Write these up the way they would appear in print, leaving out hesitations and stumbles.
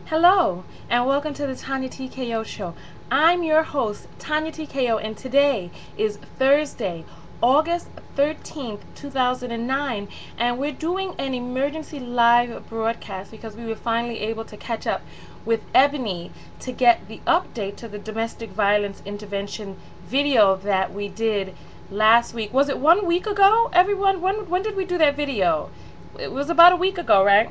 Hello, and welcome to the Tanya TKO Show. I'm your host, Tanya TKO, and today is Thursday, August 13th, 2009, and we're doing an emergency live broadcast because we were finally able to catch up with Ebony to get the update to the domestic violence intervention video that we did last week. Was it 1 week ago, everyone? When did we do that video? It was about a week ago, right?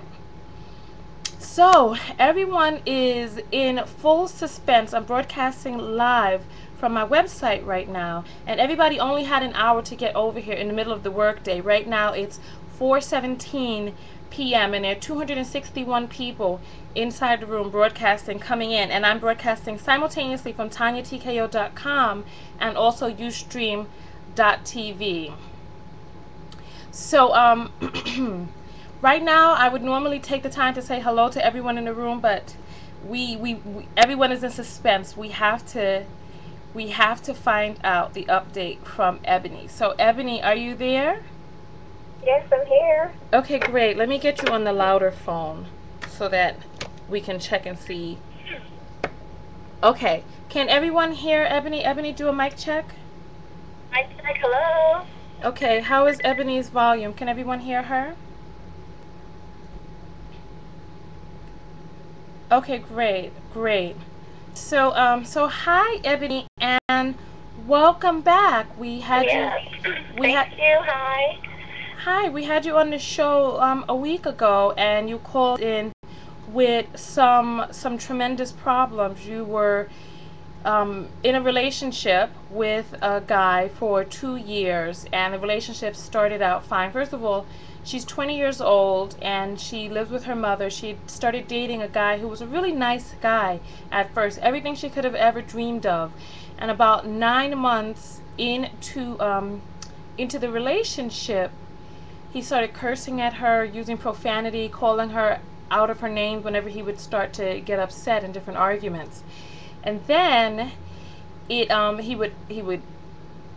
So everyone is in full suspense. I'm broadcasting live from my website right now, and everybody only had an hour to get over here in the middle of the workday. Right now it's 4:17 p.m. and there are 261 people inside the room broadcasting, coming in, and I'm broadcasting simultaneously from TanyaTKO.com and also Ustream.tv. So right now, I would normally take the time to say hello to everyone in the room, but everyone is in suspense. We have to find out the update from Ebony. So, Ebony, are you there? Yes, I'm here. Okay, great. Let me get you on the louder phone so that we can check and see. Okay. Can everyone hear Ebony? Ebony, do a mic check. Mic check, hello. Okay, how is Ebony's volume? Can everyone hear her? Okay, great. So, hi, Ebony, and welcome back. We had you. Thank you. Hi. Hi, we had you on the show a week ago, and you called in with some tremendous problems. You were in a relationship with a guy for 2 years, and the relationship started out fine. First of all, she's 20 years old and she lives with her mother. She started dating a guy who was a really nice guy at first, everything she could have ever dreamed of. And about 9 months into the relationship, he started cursing at her, using profanity, calling her out of her name whenever he would start to get upset in different arguments. And then he would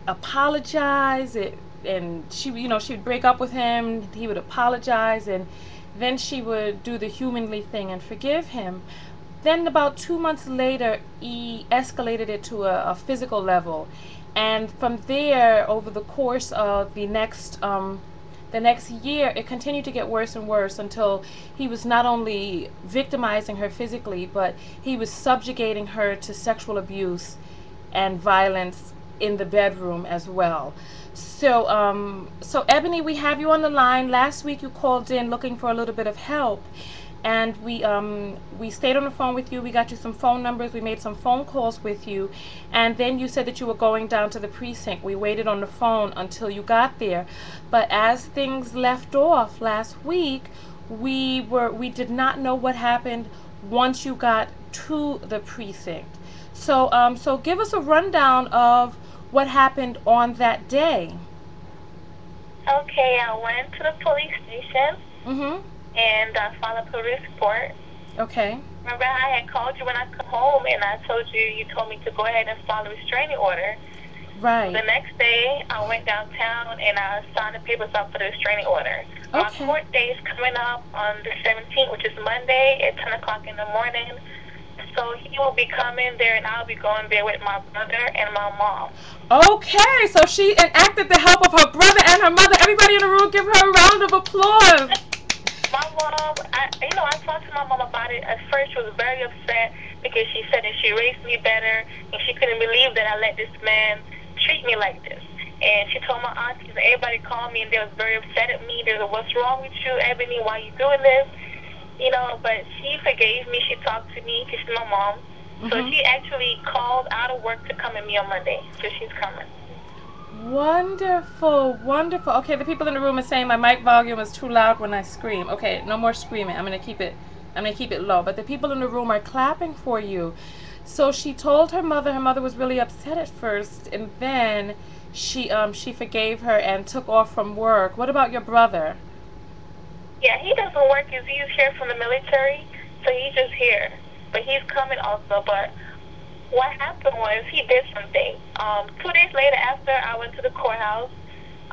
apologize, and she would break up with him. He would apologize, and then she would do the humanly thing and forgive him. Then about 2 months later, he escalated it to a physical level, and from there, over the course of the next year, it continued to get worse and worse until he was not only victimizing her physically, but he was subjugating her to sexual abuse and violence in the bedroom as well. So Ebony, we have you on the line. Last week you called in looking for a little bit of help, and we stayed on the phone with you. We got you some phone numbers. We made some phone calls with you, and then you said that you were going down to the precinct. We waited on the phone until you got there, but as things left off last week, we did not know what happened once you got to the precinct. So give us a rundown of what happened on that day. Okay, I went to the police station and filed a police report. Okay. Remember I had called you when I come home and I told you, you told me to go ahead and file a restraining order. Right. The next day, I went downtown and I signed the papers up for the restraining order. Okay. My court day is coming up on the 17th, which is Monday at 10 o'clock in the morning. So he will be coming there, and I'll be going there with my brother and my mom. Okay, so she enacted the help of her brother and her mother. Everybody in the room, give her a round of applause. My mom, I talked to my mom about it. At first, she was very upset because she said that she raised me better, and she couldn't believe that I let this man treat me like this. And she told my aunties, and everybody called me, and they was very upset at me. They was, what's wrong with you, Ebony? Why are you doing this? But she forgave me. She talked to me because she's my mom. So she actually called out of work to come with me on Monday. So she's coming. Wonderful. Okay, the people in the room are saying my mic volume is too loud when I scream. Okay, no more screaming. I'm gonna keep it low. But the people in the room are clapping for you. So she told her mother. Her mother was really upset at first, and then she forgave her and took off from work. What about your brother? Yeah, he doesn't work. He's here from the military, so he's just here. But he's coming also. But what happened was he did something. 2 days later, after I went to the courthouse,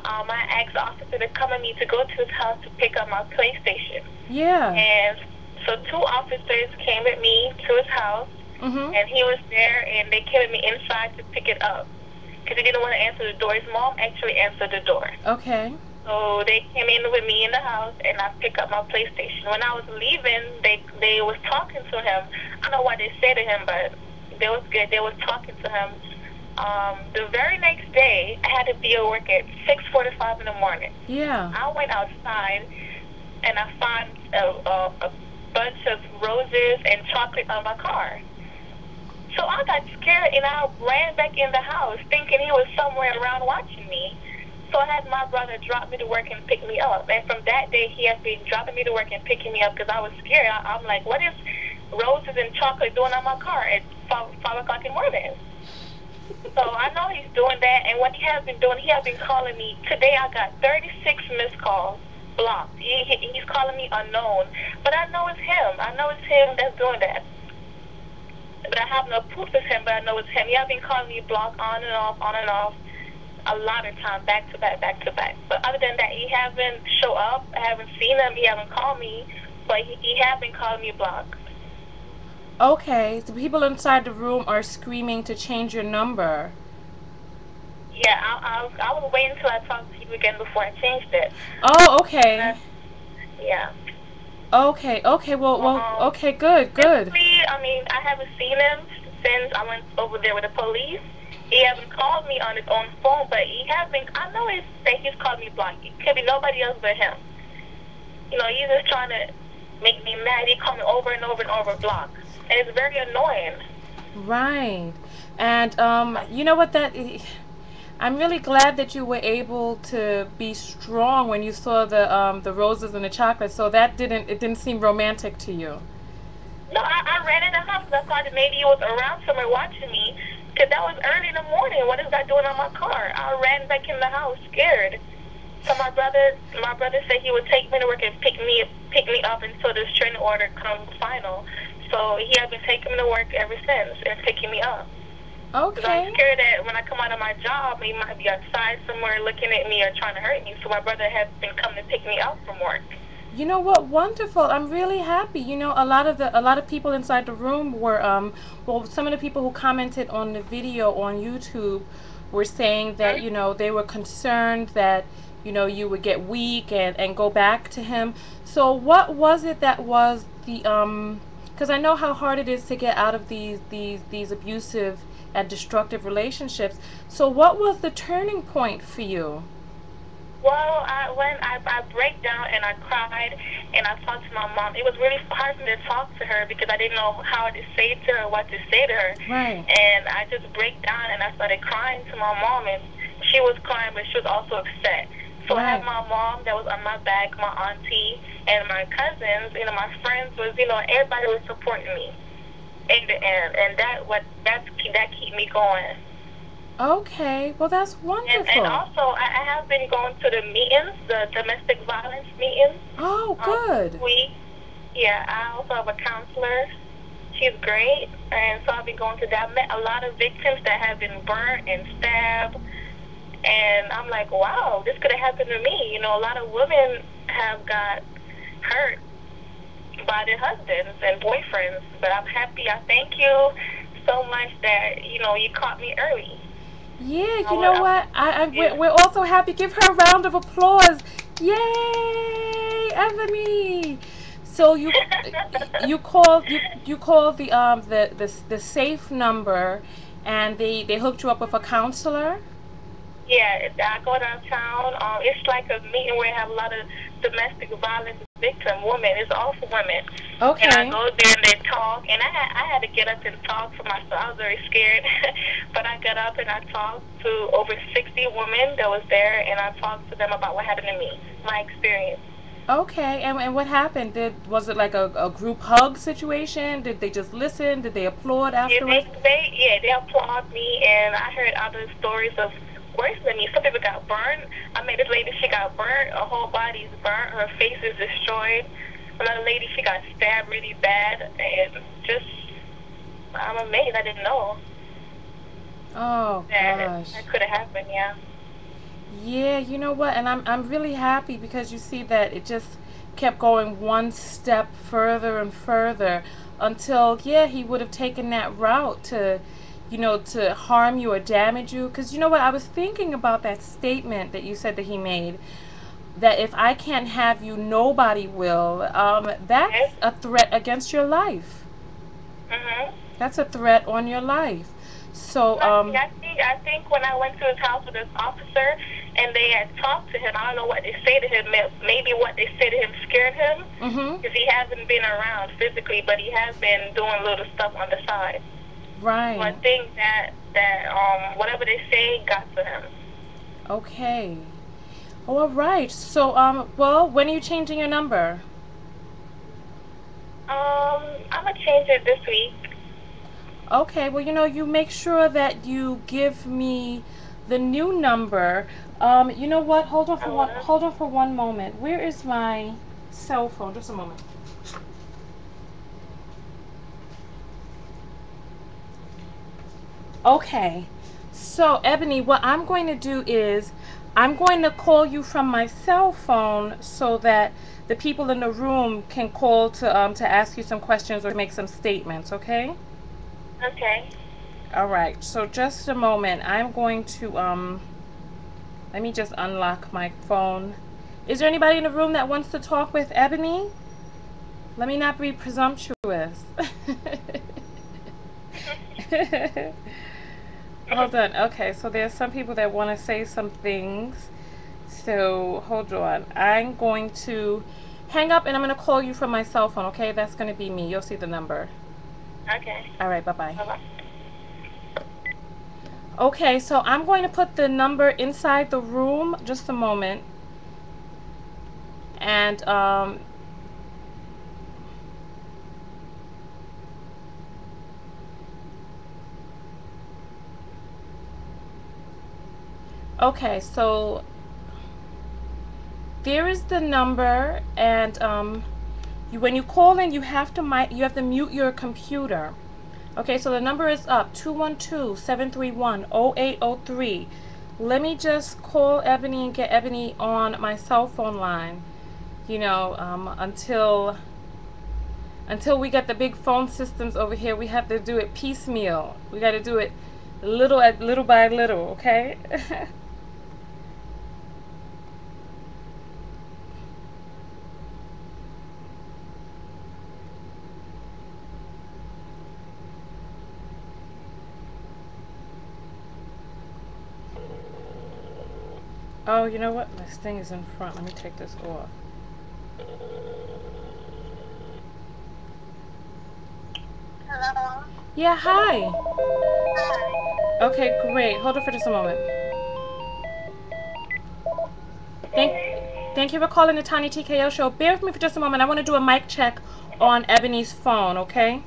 I asked the officer to come with me to go to his house to pick up my PlayStation. Yeah. And So 2 officers came with me to his house, Mhm. and he was there, and they came with me inside to pick it up because he didn't want to answer the door. His mom actually answered the door. Okay. So they came in with me in the house, and I picked up my PlayStation. When I was leaving, they was talking to him. I don't know what they said to him, but they was good. They was talking to him. The very next day, I had to be at work at 6:45 in the morning. Yeah. I went outside, and I found a bunch of roses and chocolate on my car. So I got scared, and I ran back in the house, thinking he was somewhere around watching me. So I had my brother drop me to work and pick me up. And from that day, he has been dropping me to work and picking me up because I was scared. I'm like, what is roses and chocolate doing on my car at 5 o'clock in the morning? So I know he's doing that. And what he has been doing, he has been calling me. Today I got 36 missed calls blocked. He's calling me unknown. But I know it's him. I know it's him that's doing that. But I have no proof it's him, but I know it's him. He has been calling me blocked on and off. A lot of time, back to back. But other than that, he haven't show up. I haven't seen him. He haven't called me, but he has been calling me blocked. Okay. The people inside the room are screaming to change your number. Yeah, I was waiting until I talked to you again before I changed it. Oh, okay. Yeah. Okay. Okay. Well. Okay. Good. Simply, I mean, I haven't seen him since I went over there with the police. He hasn't called me on his own phone, but he has been. I know that he's called me blocked. It could be nobody else but him. You know, he's just trying to make me mad. He called me over and over blocked, and it's very annoying. Right. And you know what? I'm really glad that you were able to be strong when you saw the roses and the chocolate. So it didn't seem romantic to you. No, I ran in the house because I thought that maybe he was around somewhere watching me. Because that was early in the morning. What is that doing on my car? I ran back in the house scared. So my brother said he would take me to work and pick me up until the restraining order comes final. So he has been taking me to work ever since and picking me up. Okay. Because I'm scared that when I come out of my job, he might be outside somewhere looking at me or trying to hurt me. So my brother has been coming to pick me up from work. You know what? Wonderful. I'm really happy. You know, a lot of people inside the room were well, some of the people who commented on the video on YouTube were saying that, you know, they were concerned that, you know, you would get weak and go back to him. So what was it that was the because I know how hard it is to get out of these abusive and destructive relationships. So what was the turning point for you? Well, when I break down and I cried and I talked to my mom, it was really hard for me to talk to her because I didn't know how to say to her, what to say to her. Right. And I just break down and I started crying to my mom, and she was crying, but she was also upset. So I had my mom that was on my back, my auntie, and my cousins, you know, my friends was, you know, everybody was supporting me in the end, and that keep me going. Okay, well that's wonderful. And also, I have been going to the meetings, the domestic violence meetings. Oh, good. I also have a counselor. She's great, and so I've been going to that. I met a lot of victims that have been burnt and stabbed, and I'm like, wow, this could have happened to me. You know, a lot of women have got hurt by their husbands and boyfriends, but I'm happy. I thank you so much that, you know, you caught me early. Yeah, you know what? We're also happy. Give her a round of applause. Yay, Ebony! So you called the safe number, and they hooked you up with a counselor. Yeah, I go downtown. It's like a meeting where I have a lot of domestic violence victim women. It's all for women. Okay. And I go there and they talk, and I had to get up and talk for myself. I was very scared, but I got up and I talked to over 60 women that was there, and I talked to them about what happened to me, my experience. Okay, and what happened? Was it like a group hug situation? Did they just listen? Did they applaud afterwards? They applaud me, and I heard other stories of worse than me. Some people got burned. I met this lady, she got burnt. Her whole body's burnt. Her face is destroyed. Another lady, she got stabbed really bad. And just, I'm amazed. I didn't know. Oh, gosh. That could have happened, yeah. Yeah, you know what? And I'm really happy because you see that kept going one step further and further until, yeah, he would have taken that route to, to harm you or damage you. Because you know what? I was thinking about that statement that you said that he made, that if I can't have you, nobody will. That's a threat against your life. That's a threat on your life. So, I think when I went to his house with this officer and they had talked to him, I don't know what they say to him. Maybe what they say to him scared him, because he hasn't been around physically, but he has been doing little stuff on the side. Right. So I think that whatever they say got to him. Okay. Oh, all right. So, well, when are you changing your number? I'm gonna change it this week. Okay, well, you make sure that you give me the new number. You know what? Hold on for one moment. Where is my cell phone? Just a moment. Okay. So, Ebony, what I'm going to do is I'm going to call you from my cell phone so that the people in the room can call to ask you some questions or make some statements, okay? Okay. All right. So just a moment. I'm going to let me just unlock my phone. Is there anybody in the room that wants to talk with Ebony? Let me not be presumptuous. Hold on. Okay, so there's some people that want to say some things. So hold on. I'm going to hang up and I'm going to call you from my cell phone, okay? That's going to be me. You'll see the number. Okay. All right, bye-bye. Bye-bye. Okay, so I'm going to put the number inside the room. Just a moment. And okay, so there is the number, and when you call in, you have to mute your computer. Okay, so the number is up, 212-731-0803. Let me just call Ebony and get Ebony on my cell phone line. Until we get the big phone systems over here, we have to do it piecemeal. We got to do it little by little, okay? Oh, you know what? This thing is in front. Let me take this off. Hello? Yeah, hi. Hi. Okay, great. Hold on for just a moment. Thank you for calling the Tiny TKO show. Bear with me for just a moment. I want to do a mic check on Ebony's phone, okay?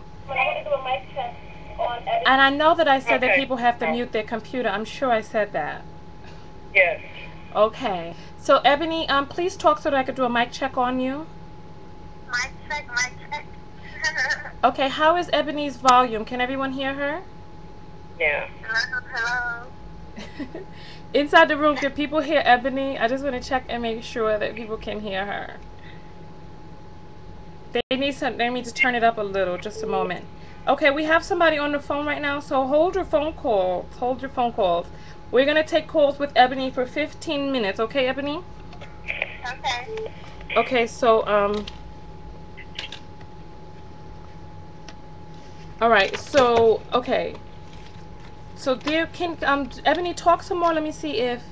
And I know that I said that people have to mute their computer. I'm sure I said that. Yes. Okay. So, Ebony, please talk so that I could do a mic check on you. Mic check. Okay, how is Ebony's volume? Can everyone hear her? Yeah. Hello. Inside the room, can people hear Ebony? I just want to check and make sure that people can hear her. They need to turn it up a little. Just a moment. Okay, we have somebody on the phone right now, so hold your phone calls. Hold your phone calls. We're going to take calls with Ebony for 15 minutes. Okay, Ebony? Okay. Okay, so, all right, so, okay. So, can Ebony talk some more? Let me see if...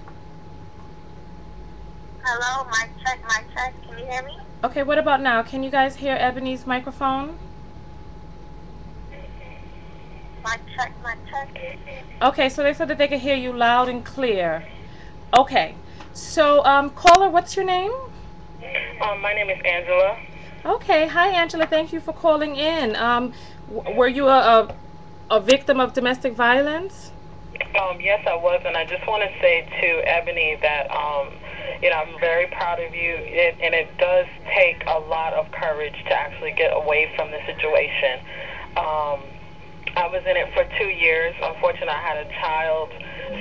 Hello, mic check. Can you hear me? Okay, what about now? Can you guys hear Ebony's microphone? Mic check. Okay, so they said that they could hear you loud and clear. Okay, so caller, what's your name? My name is Angela. Okay, hi Angela. Thank you for calling in. Were you a victim of domestic violence? Yes, I was, and I just want to say to Ebony that I'm very proud of you, and it does take a lot of courage to actually get away from the situation. I was in it for 2 years. Unfortunately, I had a child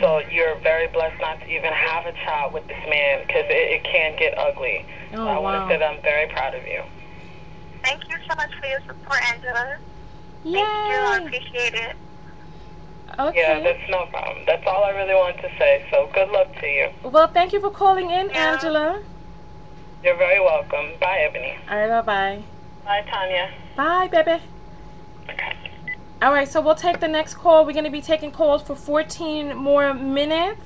So you're very blessed not to even have a child with this man because it can get ugly. Oh, So I want wow. to say that I'm very proud of you. Thank you so much for your support, Angela. Yay. Thank you. I appreciate it. Okay. Yeah, that's no problem. That's all I really wanted to say. So good luck to you. Well, thank you for calling in, Yeah. Angela. You're very welcome. Bye, Ebony. All right, bye-bye. Bye, Tanya. Bye, baby. All right, so we'll take the next call. We're going to be taking calls for 14 more minutes.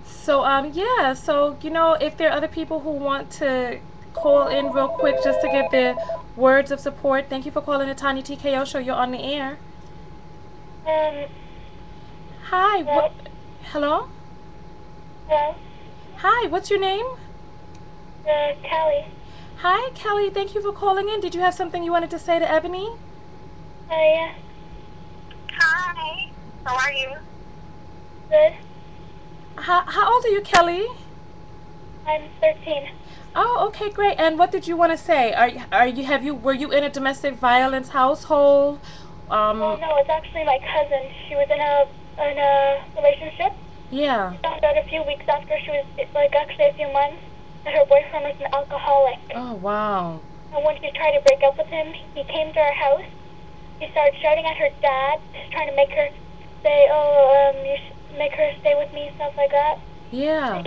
So, yeah, so, you know, if there are other people who want to call in real quick just to give their words of support, thank you for calling the Tanya TKO Show. You're on the air. Hi. Hello? Hello? Hello? Hi, what's your name? Kelly. Hi, Kelly. Thank you for calling in. Did you have something you wanted to say to Ebony? Yeah. Hi. How are you? Good. How old are you, Kelly? I'm 13. Oh, okay, great. And what did you want to say? Were you in a domestic violence household? No, it's actually my cousin. She was in a relationship. Yeah. She found out a few weeks after she was, actually a few months, that her boyfriend was an alcoholic. Oh, wow. And when she tried to break up with him, he came to our house. He started shouting at her dad, trying to make her say, you should make her stay with me, stuff like that. Yeah.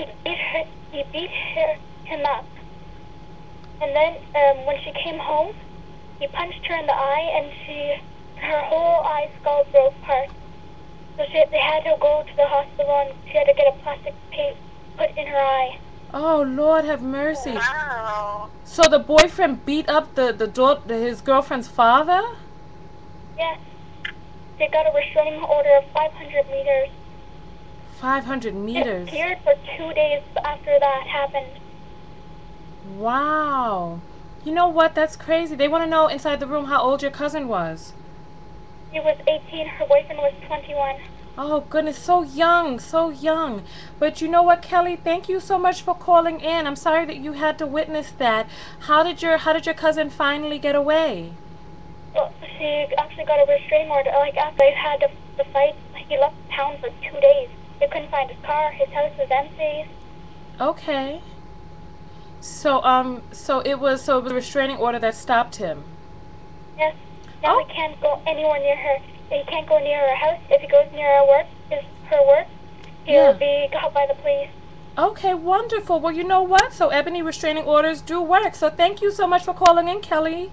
He beat him up. And then when she came home, he punched her in the eye, and her whole eye skull broke apart. So they had to go to the hospital, and she had to get a plastic plate put in her eye. Oh, Lord have mercy. Wow. So the boyfriend beat up his girlfriend's father? Yes. They got a restraining order of 500 meters. 500 meters. Disappeared for 2 days after that happened. Wow. You know what? That's crazy. They want to know inside the room how old your cousin was. She was 18. Her boyfriend was 21. Oh, goodness. So young. So young. But you know what, Kelly? Thank you so much for calling in. I'm sorry that you had to witness that. How did your cousin finally get away? Well, she actually got a restraining order. After they had the fight, he left town for 2 days. They couldn't find his car. His house was empty. Okay. So it was a restraining order that stopped him. Yes. Now he can't go anywhere near her. He can't go near her house. If he goes near her work, he'll be caught by the police. Okay, wonderful. Well, you know what? So Ebony restraining orders do work. So thank you so much for calling in, Kelly.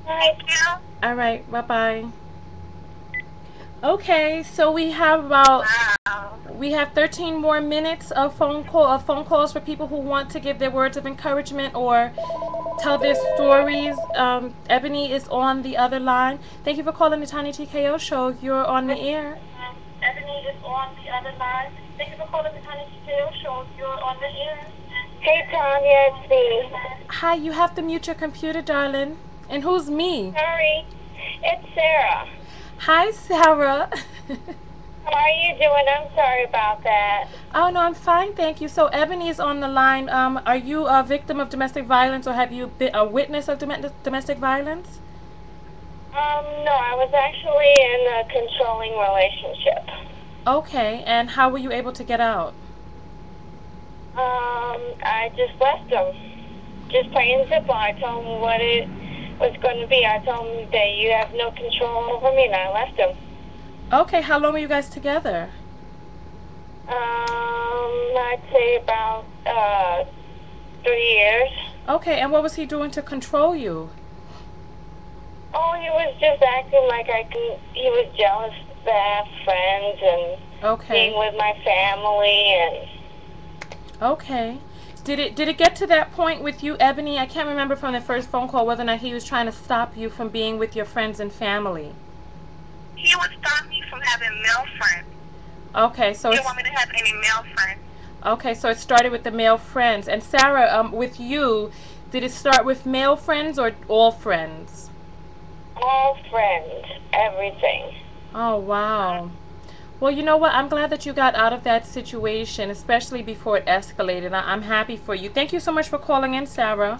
Thank you. All right. Bye-bye. Okay, so we have 13 more minutes of phone calls for people who want to give their words of encouragement or tell their stories. Ebony is on the other line. Thank you for calling the Tiny TKO Show. You're on the air. Ebony is on the other line. Thank you for calling the Tiny TKO Show. You're on the air. Hey, Tanya, it's me. Hi, you have to mute your computer, darling. And who's me? Sorry, it's Sarah. Hi, Sarah. How are you doing? I'm sorry about that. Oh, no, I'm fine, thank you. So Ebony is on the line. Are you a victim of domestic violence, or have you been a witness of domestic violence? No, I was actually in a controlling relationship. Okay, and how were you able to get out? I just left him. Just plain and simple. I told him what it was going to be. I told him that you have no control over me, and I left him. Okay, how long were you guys together? I'd say about 3 years. Okay, and what was he doing to control you? Oh, he was just acting like he was jealous that I have friends and being with my family and. Okay. Did it get to that point with you, Ebony? I can't remember from the first phone call whether or not he was trying to stop you from being with your friends and family. He would stop me from having male friends. Okay, so he didn't want me to have any male friends. Okay, so it started with the male friends. And Sarah, with you, did it start with male friends or all friends? All friends, everything. Oh, wow. Well, you know what? I'm glad that you got out of that situation, especially before it escalated. I'm happy for you. Thank you so much for calling in, Sarah.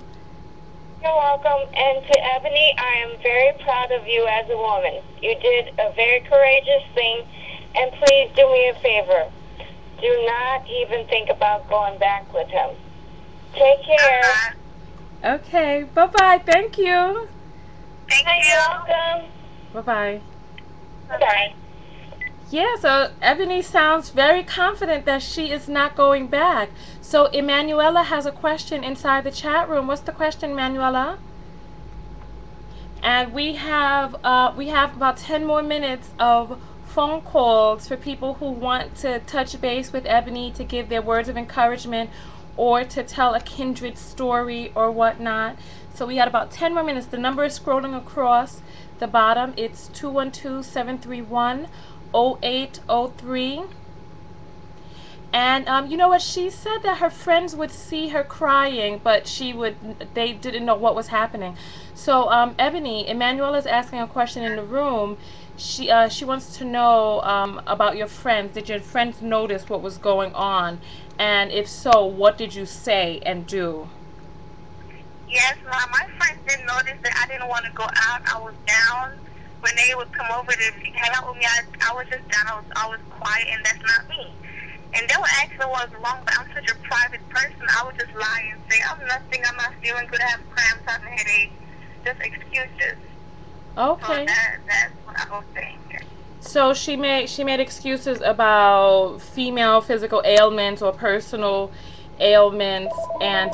You're welcome. And to Ebony, I am very proud of you as a woman. You did a very courageous thing And please do me a favor. Do not even think about going back with him. Take care. Okay, bye-bye. Thank you. Thank you. You're welcome. Bye-bye. Bye. Yeah, so Ebony sounds very confident that she is not going back. So Emanuela has a question inside the chat room. What's the question, Emanuela? And we have about 10 more minutes of phone calls for people who want to touch base with Ebony to give their words of encouragement or to tell a kindred story or whatnot. So we had about 10 more minutes. The number is scrolling across the bottom. It's 212-731-0803. And you know what? She said that her friends would see her crying, but they didn't know what was happening. So Ebony, Emanuela is asking a question in the room. She wants to know about your friends. Did your friends notice what was going on? And if so, what did you say and do? Yes, my friends did notice that I didn't want to go out. I was down. When they would come over to hang out with me, I was just down. I was quiet, and that's not me. And they would ask me what was wrong, but I'm such a private person. I would just lie and say, I'm nothing. I'm not feeling good. I have cramps. I have a headache. Just excuses. Okay. So that's what I was saying. So she made excuses about female physical ailments or personal ailments, and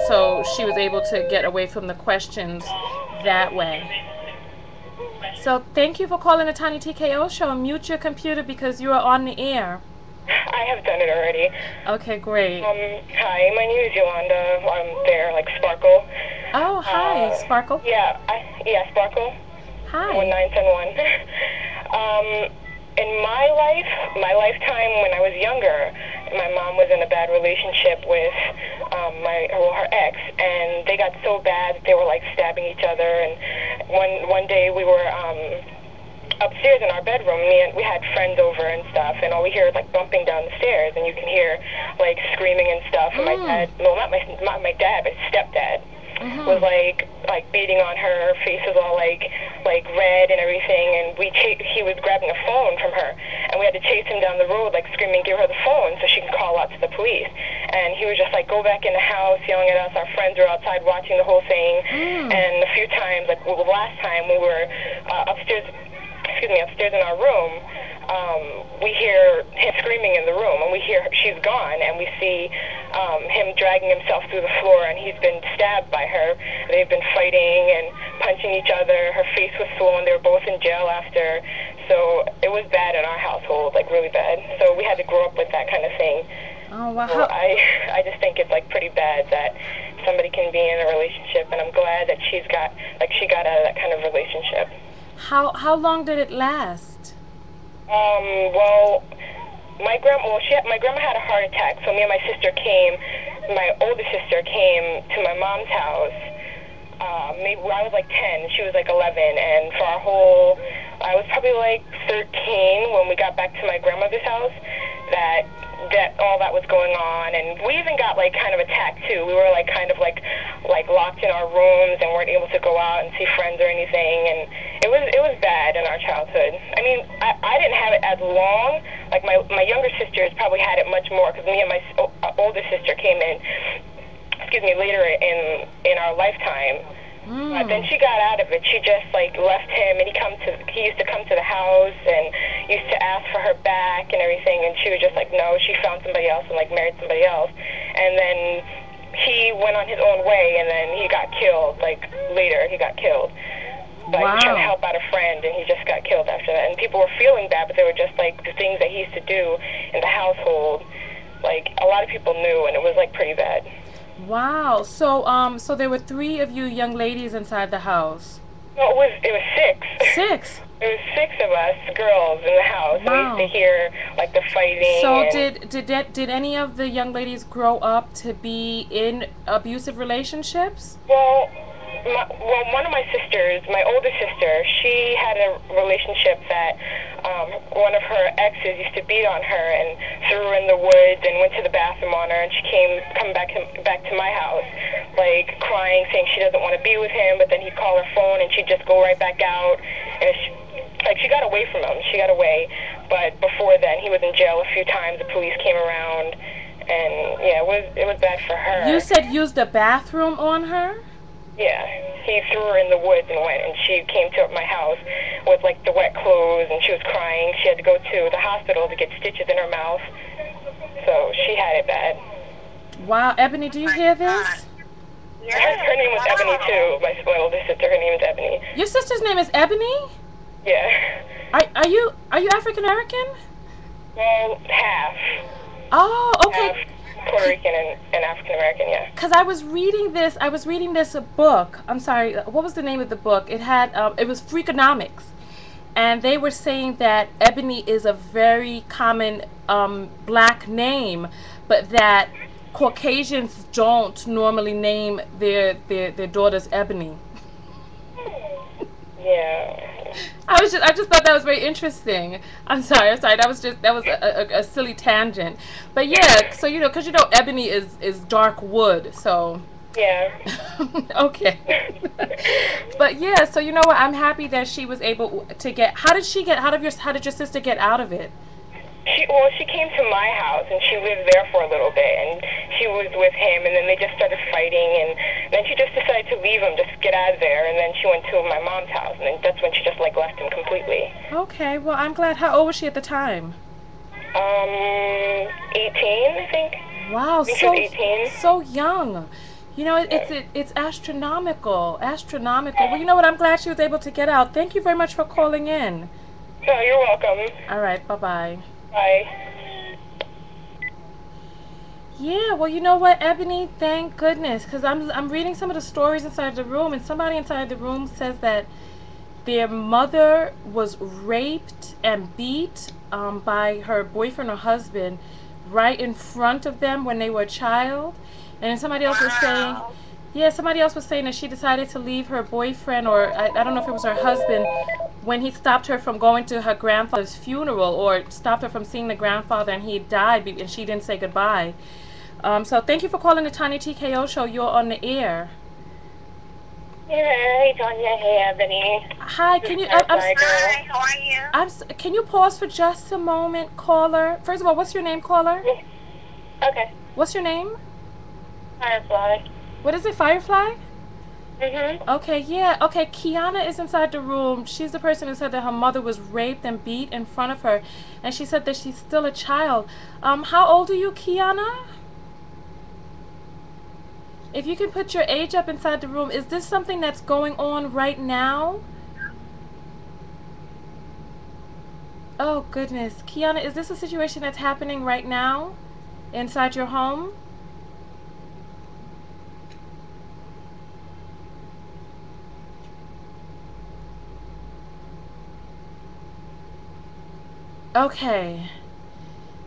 so she was able to get away from the questions that way. So thank you for calling the Tiny TKO show. Mute your computer because you are on the air. I have done it already. Okay, great. Hi, my name is Yolanda. I'm there, like Sparkle. Oh, hi, Sparkle. Yeah, Sparkle. Hi. 1971. In my lifetime when I was younger, my mom was in a bad relationship with her ex, and they got so bad that they were like stabbing each other. And one day we were upstairs in our bedroom. We had friends over and stuff, and all we hear is like bumping down the stairs, and you can hear like screaming and stuff. And my dad, not my dad, but stepdad, was like beating on her. Her face was all like red and everything, and he was grabbing a phone from her, and we had to chase him down the road like screaming, give her the phone so she can call out to the police. And he was just like, go back in the house, yelling at us. Our friends were outside watching the whole thing. And a few times, like the last time we were upstairs in our room, we hear him screaming in the room, and we hear she's gone, and we see him dragging himself through the floor, and he's been stabbed by her. They've been fighting and punching each other. Her face was swollen. They were both in jail after. So it was bad in our household, like really bad. So we had to grow up with that kind of thing. Oh, wow. So I just think it's like pretty bad that somebody can be in a relationship, and I'm glad that she got out of that kind of relationship. How long did it last? Well, my grandma had a heart attack, so me and my older sister came to my mom's house. Maybe I was like 10, she was like 11, and I was probably like 13 when we got back to my grandmother's house, that all that was going on. And we even got like kind of attacked too. We were like kind of like locked in our rooms and weren't able to go out and see friends or anything, and it was bad in our childhood. I mean, I didn't have it as long. Like my younger sisters probably had it much more, because me and my older sister came in later in our lifetime. But then she got out of it. She just like left him, and he used to come to the house and used to ask for her back and everything, and she was just like, no, she found somebody else and like married somebody else. And then he went on his own way, and then he got killed. Like later he got killed. But he was trying to help out a friend, and he just got killed after that. And people were feeling bad, but they were just like the things that he used to do in the household. Like a lot of people knew, and it was like pretty bad. Wow. So there were 3 of you young ladies inside the house. No, it was 6. 6. It was 6 of us girls in the house. Wow. We used to hear like the fighting. So did any of the young ladies grow up to be in abusive relationships? Well, one of my sisters, my older sister, she had a relationship that one of her exes used to beat on her and threw her in the woods and went to the bathroom on her, and she come back to my house, like crying, saying she doesn't want to be with him, but then he'd call her phone and she'd just go right back out, and she got away from him. She got away, But before then, he was in jail a few times. The police came around, and yeah, it was bad for her. You said use the bathroom on her? Yeah, he threw her in the woods and went, and she came to my house with like the wet clothes, and she was crying. She had to go to the hospital to get stitches in her mouth, so she had it bad. Wow, Ebony, do you hear this? Yeah. Her name was Ebony too. My older sister, her name is Ebony. Your sister's name is Ebony? Yeah. Are you African American? Well, half. Oh, okay. Half Puerto Rican and African American, yeah. Because I was reading this book. I'm sorry, what was the name of the book? It had, it was Freakonomics. And they were saying that Ebony is a very common black name, but that Caucasians don't normally name their daughters Ebony. Yeah. I just thought that was very interesting. I'm sorry. That was a silly tangent. But yeah, so because ebony is dark wood, so Yeah. okay. But yeah, so you know what? I'm happy that she was able to get. How did your sister get out of it? She came to my house, and she lived there for a little bit, and she was with him, and then they just started fighting, and then she just decided to leave him, just get out of there, and then she went to my mom's house, and then that's when she just, left him completely. Okay, well, I'm glad. How old was she at the time? 18, I think. Wow, I think she was 18. So young. It's astronomical. Well, you know what? I'm glad she was able to get out. Thank you very much for calling in. No, you're welcome. All right, bye-bye. Bye. Yeah, well, you know what, Ebony? Thank goodness, because I'm reading some of the stories inside the room, and somebody inside the room says that their mother was raped and beat by her boyfriend or husband right in front of them when they were a child. And then somebody else was saying, somebody else was saying that she decided to leave her boyfriend, or I don't know if it was her husband, when he stopped her from going to her grandfather's funeral, or stopped her from seeing the grandfather, and he died and she didn't say goodbye. So thank you for calling the Tiny TKO show. You're on the air. Hey, Tanya. Hey, Ebony. Hi, can you? Hi, how are you? Can you pause for just a moment, caller? First of all, what's your name, caller? Okay. What's your name? Firefly. What is it, Firefly? Mm-hmm. Okay, yeah. Okay, Kiana is inside the room. She's the person who said that her mother was raped and beat in front of her, and she said that she's still a child. How old are you, Kiana? If you can put your age up inside the room, is this something that's going on right now? Oh, goodness. Kiana, is this a situation that's happening right now inside your home? Okay.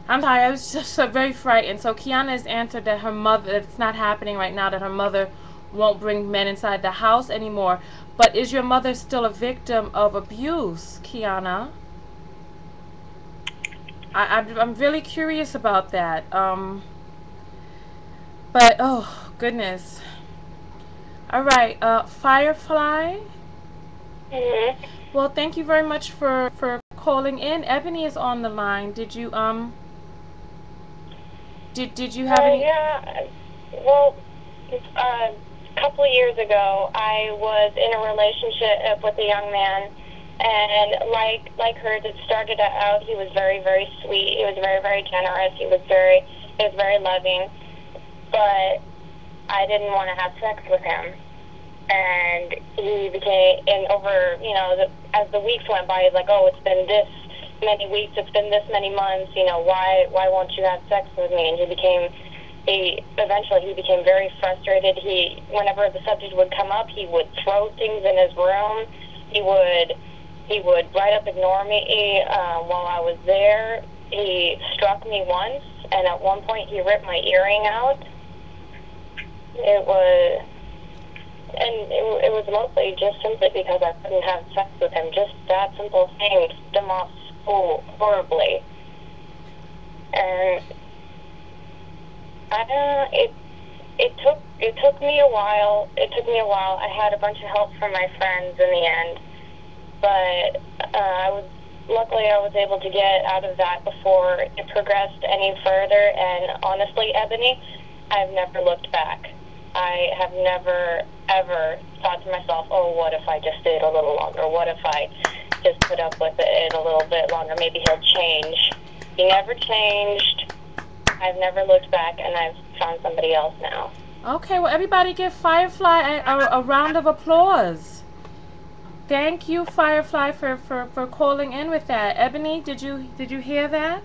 I'm sorry, I was just very frightened. So Kiana has answered that her mother, it's not happening right now, that her mother won't bring men inside the house anymore. But is your mother still a victim of abuse, Kiana? I'm really curious about that. But, oh, goodness. All right, Firefly? Mm-hmm. Well, thank you very much for calling in. Ebony is on the line. Did you have any? Yeah. Well, a couple of years ago, I was in a relationship with a young man, and like hers, it started out. He was very, very sweet. He was very, very generous. He was very loving, but I didn't want to have sex with him. And he became, and over, as the weeks went by, he's like, oh, it's been this many weeks, it's been this many months, why won't you have sex with me? And eventually he became very frustrated. Whenever the subject would come up, he would throw things in his room. He would right up ignore me while I was there. He struck me once, and at one point he ripped my earring out. It was mostly just simply because I couldn't have sex with him. Just that simple thing pissed him off so horribly. And it took me a while. I had a bunch of help from my friends in the end, but luckily I was able to get out of that before it progressed any further. And honestly, Ebony, I've never looked back. I have never, ever thought to myself, oh, what if I just stayed a little longer? What if I just put up with it a little bit longer? Maybe he'll change. He never changed. I've never looked back, and I've found somebody else now. Okay, well, everybody give Firefly a round of applause. Thank you, Firefly, for calling in with that. Ebony, did you hear that?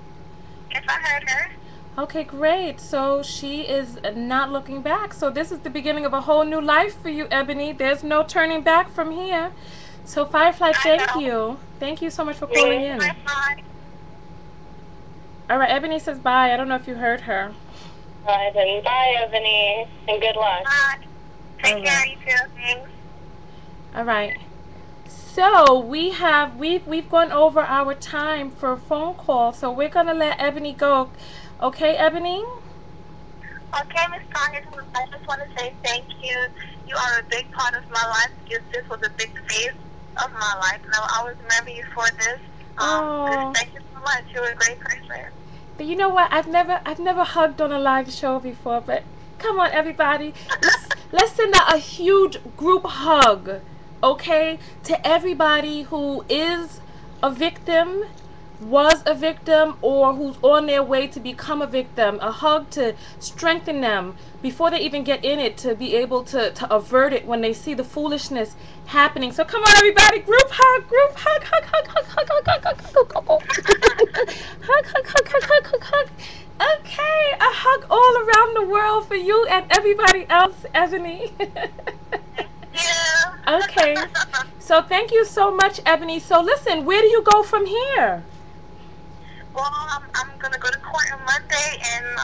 Yes, I heard her. Okay, great. So she is not looking back. So this is the beginning of a whole new life for you, Ebony. There's no turning back from here. So Firefly, thank you. Thank you so much for calling in. Bye. All right, Ebony says bye. I don't know if you heard her. All right, then. Bye, Ebony, and good luck. Bye. Take care, you too. Thanks. All right. So we've gone over our time for a phone call. So we're gonna let Ebony go. Okay, Ebony? Okay, Miss Tanya, I just want to say thank you. You are a big part of my life because this was a big phase of my life. And I'll always remember you for this. Thank you so much. You're a great person. But you know what? I've never hugged on a live show before. But come on, everybody, let's send out a huge group hug, okay, to everybody who is a victim, was a victim, or who's on their way to become a victim. A hug to strengthen them before they even get in it, to be able to avert it when they see the foolishness happening. So come on, everybody, group hug, hug, hug, hug, hug, hug, hug, hug, hug, hug. Okay, a hug all around the world for you and everybody else, Ebony. Yeah. Okay, so thank you so much, Ebony. So listen, where do you go from here? Well, I'm going to go to court on Monday, and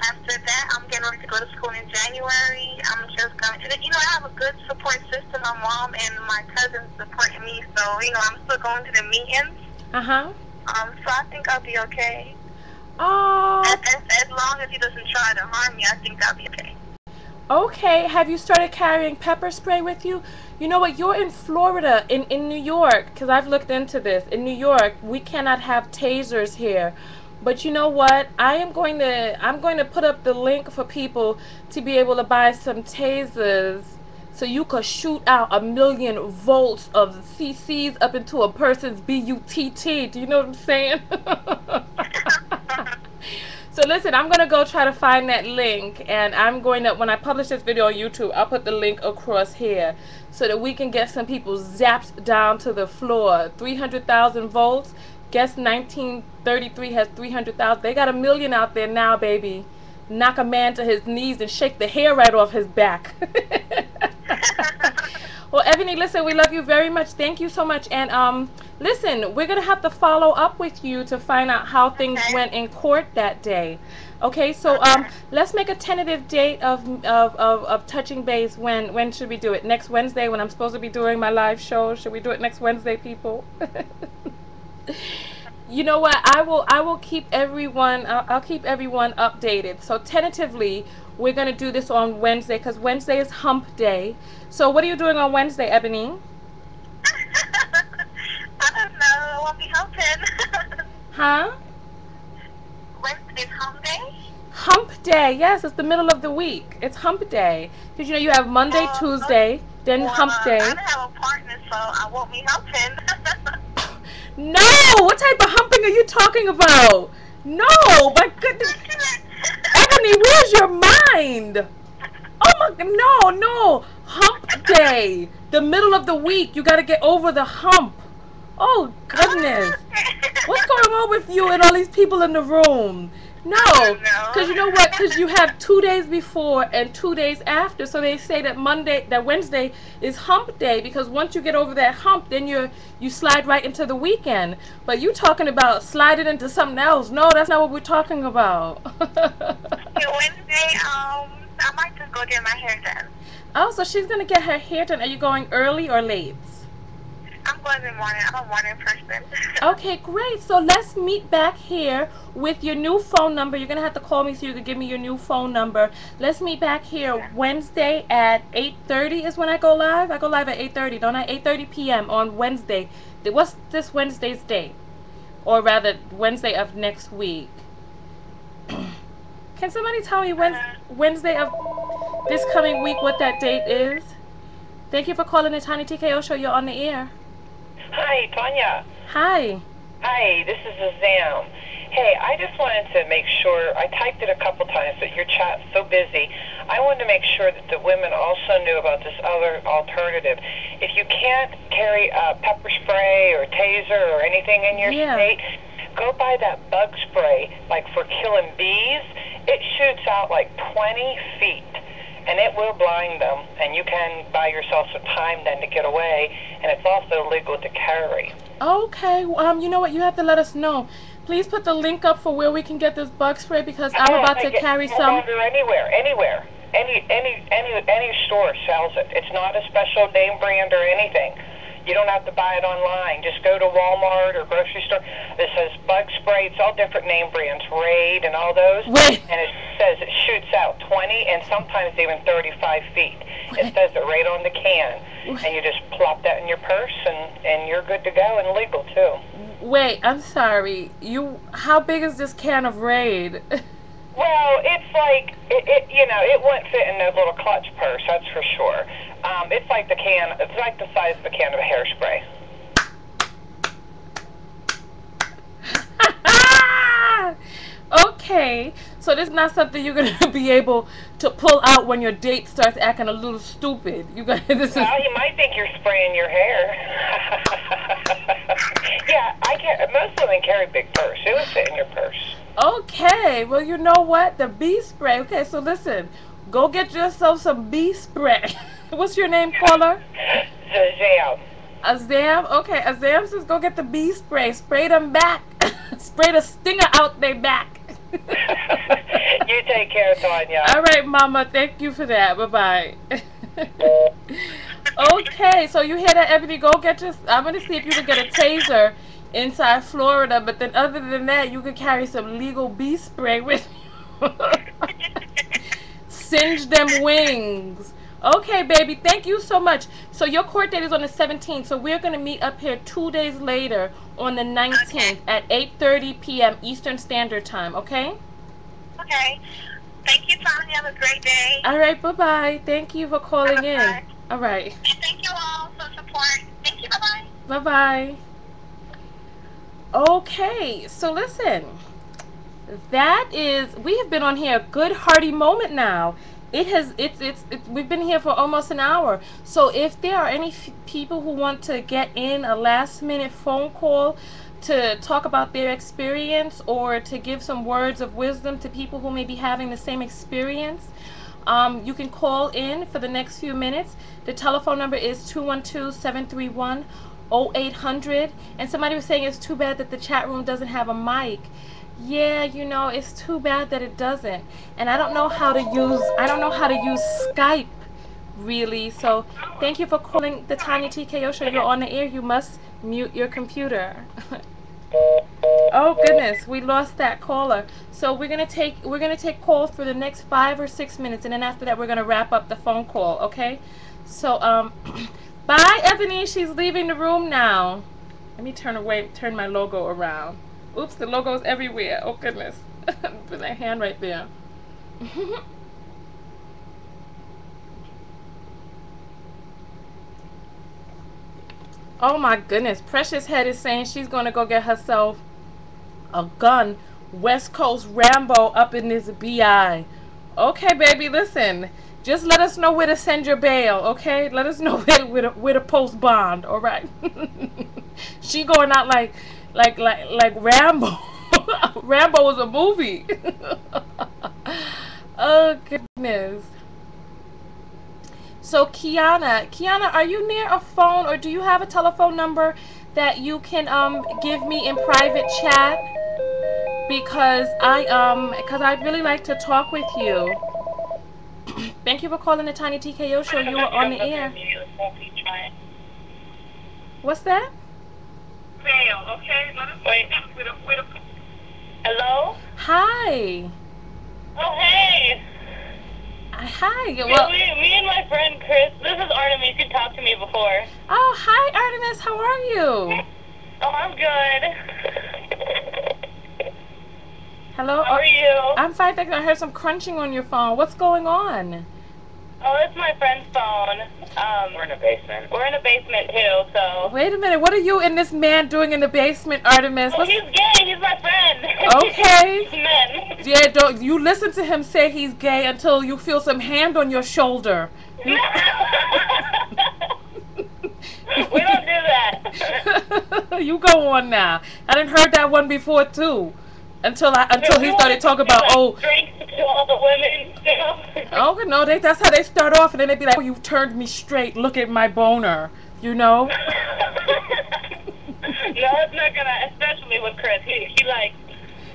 after that, I'm getting ready to go to school in January. I'm just going to, I have a good support system. My mom and my cousins supporting me, so, I'm still going to the meetings. Uh-huh. So I think I'll be okay. Oh. As long as he doesn't try to harm me, I think I'll be okay. Okay, have you started carrying pepper spray with you? You know what, you're in Florida, in New York, because I've looked into this. In New York, we cannot have tasers here. But you know what, I'm going to put up the link for people to be able to buy some tasers so you could shoot out 1,000,000 volts of CCs up into a person's BUTT. Do you know what I'm saying? So listen, I'm going to go try to find that link, and I'm going to, when I publish this video on YouTube, I'll put the link across here so that we can get some people zapped down to the floor. 300,000 volts. Guess 1933 has 300,000. They got 1,000,000 out there now, baby. Knock a man to his knees and shake the hair right off his back. Well, Ebony, listen, we love you very much. Thank you so much. And listen, we're gonna have to follow up with you to find out how things went in court that day. Okay, so let's make a tentative date of touching base. When should we do it? Next Wednesday, when I'm supposed to be doing my live show? Should we do it next Wednesday, people? You know what? I will keep everyone. I'll keep everyone updated. So tentatively, we're gonna do this on Wednesday because Wednesday is Hump Day. So what are you doing on Wednesday, Ebony? I don't know. I won't be humping. Huh? Wednesday's Hump Day? Hump Day. Yes, it's the middle of the week. It's Hump Day. Did you know you have Monday, Tuesday, then Hump Day? I don't have a partner, so I won't be humping. No! What type of humping are you talking about? No! My goodness. Ebony, where's your mind? Oh my, no. Hump Day. The middle of the week. You got to get over the hump. Oh, goodness. What's going on with you and all these people in the room? No, because you know what? Because you have 2 days before and 2 days after. So they say that Wednesday is Hump Day, because once you get over that hump, then you slide right into the weekend. But you talking about sliding into something else? No, that's not what we're talking about. Wednesday, I might just go get my hair done. Oh, so she's gonna get her hair done. Are you going early or late? I'm I'm going in the morning. I'm a morning person. Okay, great. So let's meet back here with your new phone number. You're going to have to call me so you can give me your new phone number. Let's meet back here Wednesday at 8:30 is when I go live. I go live at 8:30, don't I? 8:30 p.m. on Wednesday. What's this Wednesday's date? Or rather, Wednesday of next week. Can somebody tell me Wednesday of this coming week what that date is? Thank you for calling the Tiny TKO Show. You're on the air. Hi, Tanya. Hi. Hi, this is Azam. Hey, I just wanted to make sure, I typed it a couple times, but your chat's so busy. I wanted to make sure that the women also knew about this other alternative. If you can't carry a pepper spray or taser or anything in your state, go buy that bug spray, like for killing bees. It shoots out like 20 feet, and it will blind them, and you can buy yourself some time then to get away, and it's also legal to carry. Okay, you know what, you have to let us know. Please put the link up for where we can get this bug spray, because I'm about to carry some. Anywhere. Any store sells it. It's not a special name brand or anything. You don't have to buy it online. Just go to Walmart or grocery store. It says bug spray. It's all different name brands, Raid and all those. And it says it shoots out 20 and sometimes even 35 feet. It says it right on the can. And you just plop that in your purse and you're good to go and legal too. Wait, I'm sorry. How big is this can of Raid? Well, it's like, it wouldn't fit in a little clutch purse, that's for sure. It's like the size of a can of hairspray. Okay, so this is not something you're going to be able to pull out when your date starts acting a little stupid. You might think you're spraying your hair. Yeah, most women carry big purse. It would fit in your purse. Okay, well, you know what? The bee spray. Okay, so listen. Go get yourself some bee spray. What's your name, caller? Azam. Azam? Okay, Azam says go get the bee spray. Spray them back. Spray the stinger out their back. You take care, Tanya. All right, Mama. Thank you for that. Bye-bye. Okay, so you hear that, Ebony? Go get your... I'm going to see if you can get a taser inside Florida, but then other than that, you can carry some legal bee spray with you. Singe them wings. Okay, baby, thank you so much. So your court date is on the 17th, so we're going to meet up here 2 days later on the 19th at 8:30 p.m. Eastern Standard Time, okay? Okay. Thank you, Tanya. Have a great day. All right, bye-bye. Thank you for calling in. All right. And thank you all for support. Thank you. Bye-bye. Bye-bye. Okay, so listen. We have been on here a good hearty moment now. We've been here for almost an hour. So if there are any people who want to get in a last-minute phone call to talk about their experience or to give some words of wisdom to people who may be having the same experience, you can call in for the next few minutes. The telephone number is 212-731-0800. And somebody was saying it's too bad that the chat room doesn't have a mic. Yeah, it's too bad that it doesn't. And I don't know how to use Skype, really. So thank you for calling the Tanya TKO Show. You're on the air. You must mute your computer. Oh goodness, we lost that caller. So we're gonna take calls for the next 5 or 6 minutes, and then after that we're gonna wrap up the phone call. Okay? So bye, Ebony. She's leaving the room now. Let me turn my logo around. Oops, the logo's everywhere. Oh, goodness. Put that hand right there. Oh, my goodness. Precious Head is saying she's going to go get herself a gun. West Coast Rambo up in this BI. Okay, baby, listen. Just let us know where to send your bail, okay? Let us know where to post bond, all right? She going out like Rambo. Rambo was a movie. Oh goodness. So Kiana, are you near a phone, or do you have a telephone number that you can give me in private chat? Because I'd really like to talk with you. Thank you for calling the Tiny TKO Show. You are on the air. What's that? Fail, okay? Let us wait. Hello? Hi. Oh, hey. Hi. Yeah, Well, me and my friend Chris, this is Artemis. You talked to me before. oh, hi, Artemis. How are you? Oh, I'm good. Hello. How are you? I'm fine, thanks. I heard some crunching on your phone. What's going on? Oh, it's my friend's phone. We're in a basement. We're in a basement too, so. Wait a minute. What are you and this man doing in the basement, Artemis? Oh, he's gay. He's my friend. Okay. Men. Yeah, don't you listen to him say he's gay until you feel some hand on your shoulder. We don't do that. You go on now. I didn't heard that one before too. Until he started talking about Drink to all the women. Oh no, that's how they start off, and then they be like, oh, you turned me straight. Look at my boner, you know. No, it's not gonna. Especially with Chris, he likes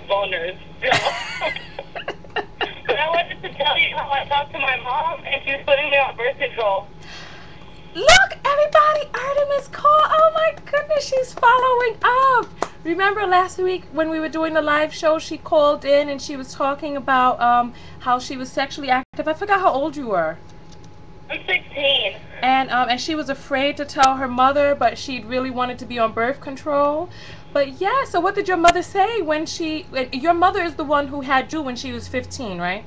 boners. But I wanted to tell you how I talked to my mom, and she was putting me on birth control. Look, everybody, Artemis call. Oh my goodness, she's following up. Remember last week when we were doing the live show, she called in and she was talking about how she was sexually active. I forgot how old you were. I'm 16. And she was afraid to tell her mother, but she really wanted to be on birth control. But yeah, so what did your mother say when your mother is the one who had you when she was 15, right?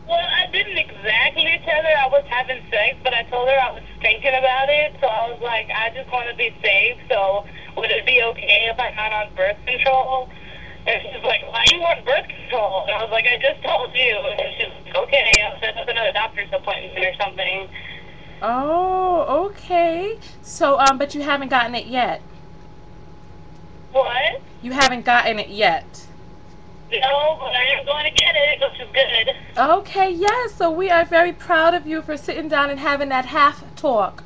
Well, I didn't exactly tell her I was having sex, but I told her I was thinking about it. So I was like, I just want to be safe. So would it be okay if I got on birth control? And she's like, why you want birth control? And I was like, I just told you. And she's like, okay, I'll set up another doctor's appointment or something. Oh, okay. So, but you haven't gotten it yet. What? You haven't gotten it yet. No, but I am going to get it, which is good. Okay, yes. So we are very proud of you for sitting down and having that half talk.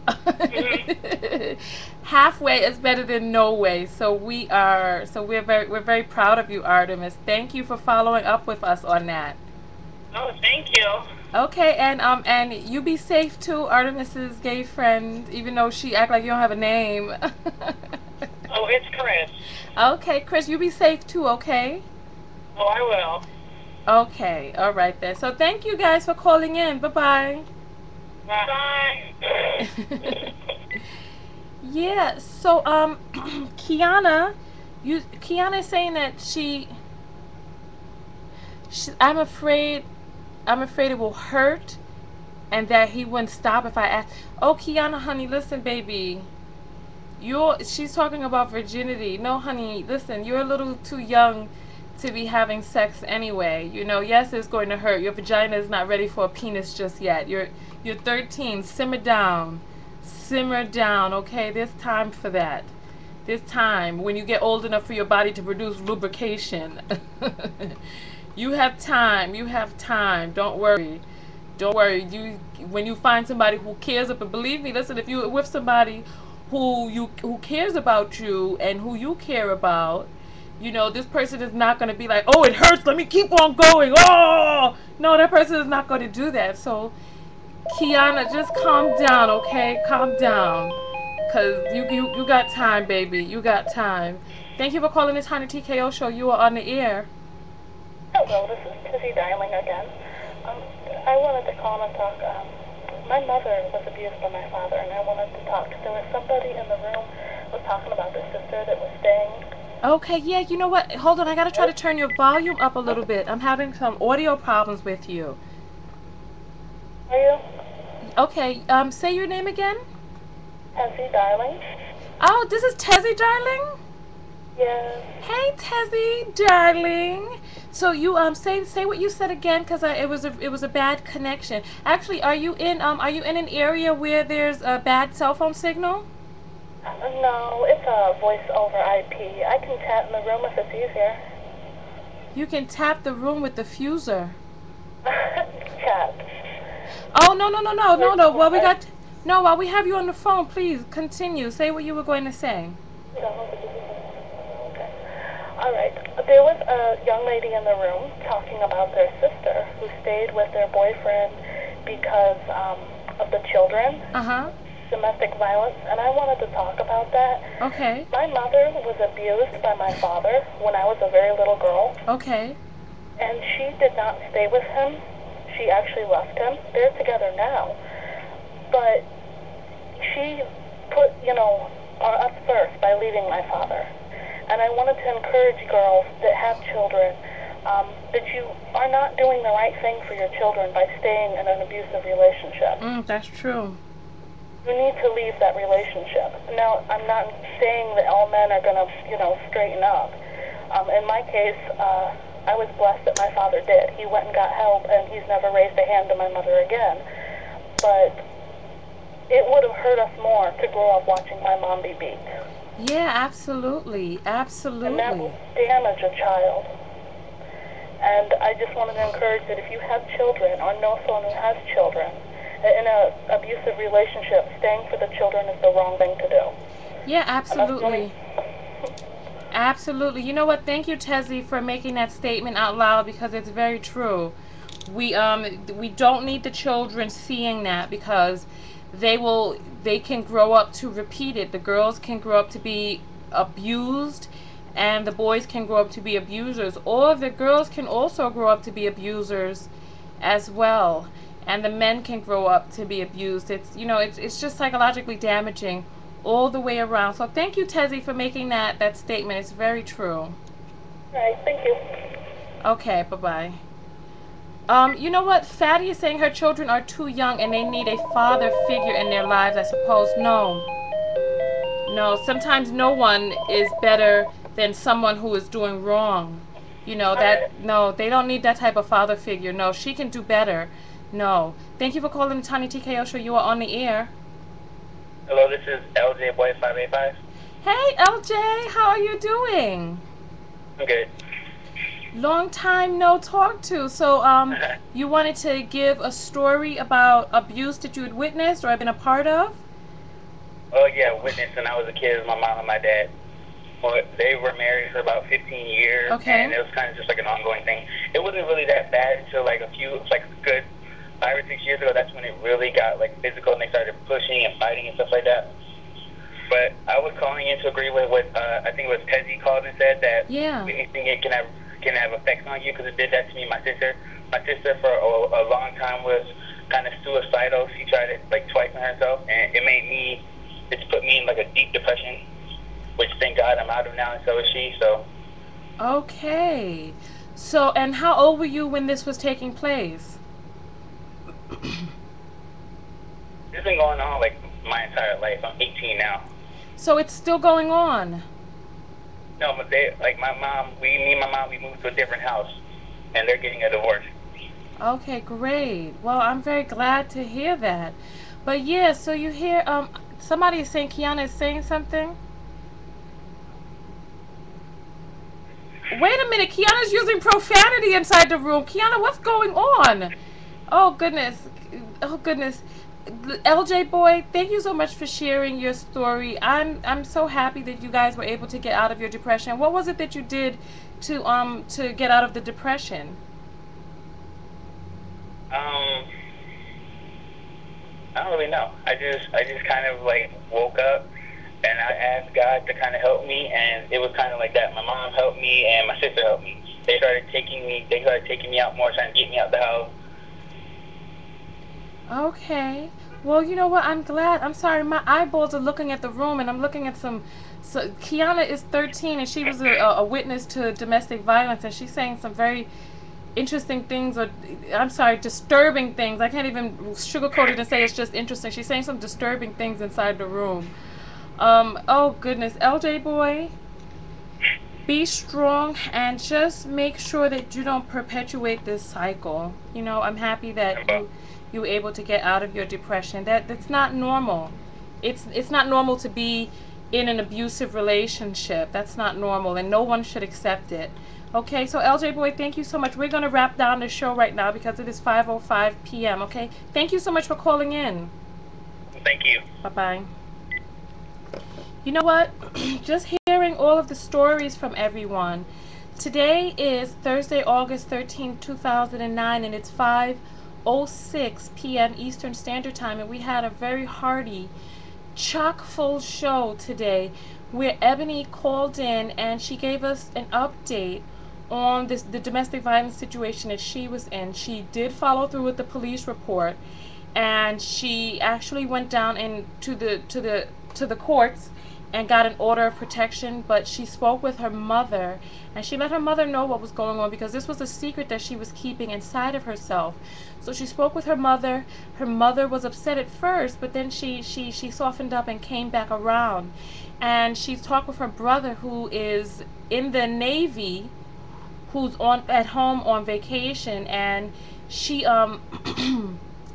Mm-hmm. Halfway is better than no way. So we're very proud of you, Artemis. Thank you for following up with us on that. Oh, thank you. Okay, and you be safe too, Artemis's gay friend, even though she act like you don't have a name. Oh, it's Chris. Okay, Chris, you be safe too, okay? Oh, I will. Okay, all right then. So thank you guys for calling in. Bye-bye. Bye. Yeah, so Kiana is saying that she I'm afraid it will hurt and that he wouldn't stop if I ask. Oh, Kiana, honey, listen, baby. She's talking about virginity. No, honey, listen, you're a little too young to be having sex anyway. You know, yes, it's going to hurt. Your vagina is not ready for a penis just yet. You're 13. Simmer down. Simmer down, okay? There's time for that. There's time when you get old enough for your body to produce lubrication. You have time. You have time. Don't worry. Don't worry. When you find somebody who cares about, believe me, listen, if you're with somebody who cares about you and who you care about, you know, this person is not going to be like, oh, it hurts, let me keep on going. Oh, no, that person is not going to do that. So, Kiana, just calm down, okay? Calm down. Because you got time, baby. You got time. Thank you for calling the Tiny TKO show. You are on the air. Hello, this is Tizzy Darling again. I wanted to call and talk. My mother was abused by my father, and I wanted to talk. There was somebody in the room who was talking about their sister that was staying. Okay, yeah, you know what? Hold on, I got to try to turn your volume up a little bit. I'm having some audio problems with you. Are you? Okay, say your name again. Tizzy Darling. Oh, this is Tezzy Darling? Yes. Hey, Tezzy Darling. So you say what you said again, because it was a bad connection. Actually, are you in an area where there's a bad cell phone signal? No, it's a voice over IP. I can tap in the room if it's easier. You can tap the room with the fuser. Tap. Oh no. While we have you on the phone, please continue. Say what you were going to say. All right. There was a young lady in the room talking about their sister who stayed with their boyfriend because of the children. Uh-huh. domestic violence, and I wanted to talk about that. Okay. My mother was abused by my father when I was a very little girl. Okay. And she did not stay with him. She actually left him. They're together now. But she put, us first by leaving my father. And I wanted to encourage girls that have children that you are not doing the right thing for your children by staying in an abusive relationship. That's true. You need to leave that relationship. Now, I'm not saying that all men are going to, straighten up. In my case, I was blessed that my father did. He went and got help, and he's never raised a hand to my mother again. But it would have hurt us more to grow up watching my mom be beat. Yeah, absolutely. Absolutely. And that will damage a child. And I just wanted to encourage that if you have children or know someone who has children in an abusive relationship, staying for the children is the wrong thing to do. Yeah, absolutely. Absolutely. You know what? Thank you, Tezzy, for making that statement out loud, because it's very true. We don't need the children seeing that, because they can grow up to repeat it. The girls can grow up to be abused, and the boys can grow up to be abusers, or the girls can also grow up to be abusers as well, and the men can grow up to be abused. It's just psychologically damaging all the way around. So thank you, Tezzy, for making that statement. It's very true. All right, thank you. Okay, bye-bye. You know what? Fatty is saying her children are too young and they need a father figure in their lives, I suppose. No, sometimes no one is better than someone who is doing wrong. No, they don't need that type of father figure. No, she can do better. No. Thank you for calling the Tiny TKO Show. You are on the air. Hello, this is LJ Boy 585. Hey, LJ, how are you doing? I'm good. Long time no talk to. So, you wanted to give a story about abuse that you had witnessed or had been a part of? Oh, yeah, witnessed when I was a kid with my mom and my dad. Well, they were married for about 15 years, okay. And it was kind of just like an ongoing thing. It wasn't really that bad until like a good 5 or 6 years ago. That's when it really got like physical, and they started pushing and fighting and stuff like that. But I was calling in to agree with what I think it was Tezzy called and said that anything it can have effects on you, because it did that to me. My sister for a long time was kind of suicidal. She tried it like twice on herself, and it's put me in like a deep depression, which thank God I'm out of now, and so is she. So. Okay. So, and how old were you when this was taking place? It's been going on like my entire life. I'm 18 now. So it's still going on? No, but me and my mom, we moved to a different house, and they're getting a divorce. Okay, great. Well, I'm very glad to hear that. But yeah, so you hear, somebody is saying, Kiana is saying something? Wait a minute, Kiana's using profanity inside the room. Kiana, what's going on? Oh, goodness. Oh, goodness. LJ Boy, thank you so much for sharing your story. I'm so happy that you guys were able to get out of your depression. What was it that you did to get out of the depression? I don't really know. I just kind of like woke up, and I asked God to kind of help me, and it was kind of like that. My mom helped me, and my sister helped me. They started taking me out more, trying to get me out the house. Okay. Well, you know what? I'm glad. I'm sorry. My eyeballs are looking at the room, and I'm looking at some. So Kiana is 13, and she was a witness to domestic violence, and she's saying some very interesting things, or I'm sorry, disturbing things. I can't even sugarcoat it and say it's just interesting. She's saying some disturbing things inside the room. Oh goodness, LJ Boy, be strong and just make sure that you don't perpetuate this cycle. I'm happy that you were able to get out of your depression. That's not normal. It's not normal to be in an abusive relationship. That's not normal, and no one should accept it. Okay, so LJ Boy, thank you so much. We're going to wrap down the show right now because it is 5:05 p.m., okay? Thank you so much for calling in. Thank you. Bye-bye. You know what? Just hearing all of the stories from everyone. Today is Thursday, August 13, 2009, and it's 5:06 p.m. Eastern Standard Time, and we had a very hearty chock full show today where Ebony called in and she gave us an update on the domestic violence situation that she was in. She did follow through with the police report, and she actually went down to the courts and got an order of protection. But she spoke with her mother, and she let her mother know what was going on, because this was a secret that she was keeping inside of herself. So she spoke with her mother. Her mother was upset at first, but then she softened up and came back around. And she talked with her brother, who is in the Navy, who's at home on vacation, and she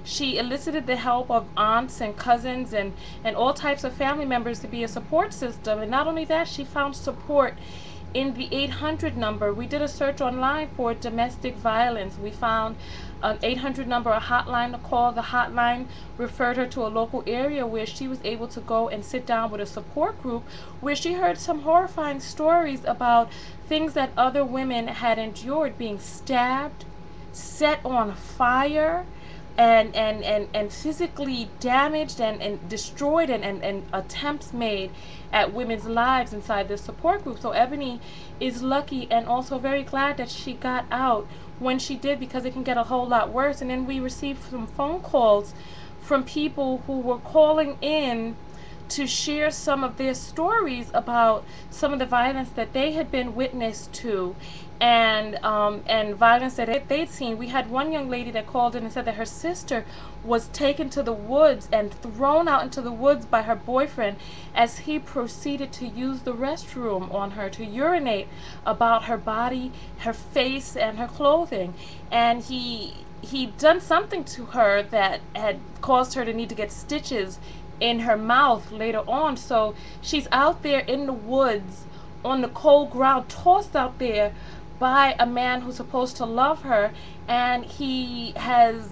she elicited the help of aunts and cousins and all types of family members to be a support system. And not only that, she found support in the 800 number. We did a search online for domestic violence. We found an 800 number, a hotline to call. The hotline referred her to a local area where she was able to go and sit down with a support group, where she heard some horrifying stories about things that other women had endured: being stabbed, set on fire, and physically damaged and destroyed, and attempts made at women's lives inside this support group. So Ebony is lucky and also very glad that she got out when she did, because it can get a whole lot worse. And then we received some phone calls from people who were calling in to share some of their stories about some of the violence that they had been witness to, and violence that they'd seen. We had one young lady that called in and said that her sister was taken to the woods and thrown out into the woods by her boyfriend as he proceeded to use the restroom on her, to urinate about her body, her face, and her clothing. And he'd done something to her that had caused her to need to get stitches in her mouth later on. So she's out there in the woods on the cold ground, tossed out there by a man who's supposed to love her, and he has